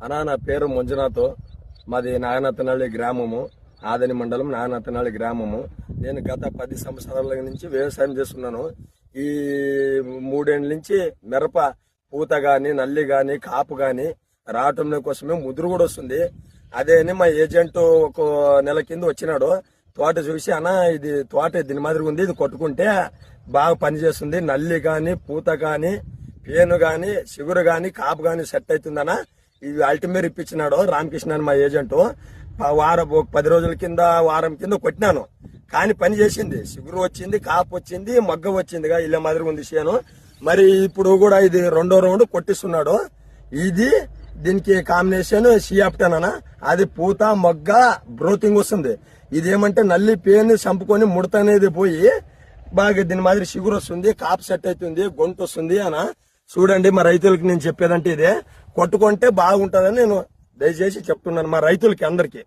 అనా నా పేరు మంజునాథ్. మాది నాగనత్తనహళ్లి గ్రామము, ఆదని మండలం నాగనత్తనహళ్లి గ్రామము. నేను గత 10 సంవత్సరాల నుంచి వ్యవసాయం చేస్తున్నాను. ఈ 3 ఏళ్ల నుంచి మిరప పూత గాని, నల్లి గాని, కాపు గాని రావటం కోసమే ముదురు కూడా వస్తుంది. అదే అని మా ఏజెంట్ ఒక నెల కింద వచ్చినాడు. తోట చూసి అన్నా ఇది తోట దీని మాదిరిగా ఉంది, ఇది కొట్టుకుంటే బాగా పనిచేస్తుంది, నల్లి గాని, పూత గాని, పేను గాని, చిగురు గాని, కాపు గాని సెట్ అవుతుందనా ఇది అల్టిమేట్ ఇప్పించినాడు రామకృష్ణ అని మా ఏజెంట్. వారం 10 రోజుల కింద వారం కింద కొట్టినాను, కానీ పని చేసింది. చిగురు వచ్చింది, కాపు వచ్చింది, మొగ్గ వచ్చిందిగా ఇళ్ళ మాదిరిగా ఉంది చేను. మరి ఇప్పుడు కూడా ఇది 2వ రౌండ్ కొట్టిస్తున్నాడు. ఇది దీనికి కాంబినేషన్ సియాప్టన్ అన్న, అది పూత మొగ్గ బ్రోతింగ్ వస్తుంది. ఇదేమంటే నల్లి పేను చంపుకొని ముడత అనేది పోయి బాగా దీని మాదిరి చిగురు వస్తుంది, కాపు సెట్ అవుతుంది, గొంతు వస్తుంది అన్న. చూడండి మా రైతులకి నేను చెప్పేదంటే ఇదే, కొట్టుకుంటే బాగుంటుందని నేను దయచేసి చెప్తున్నాను మా రైతులకి అందరికి.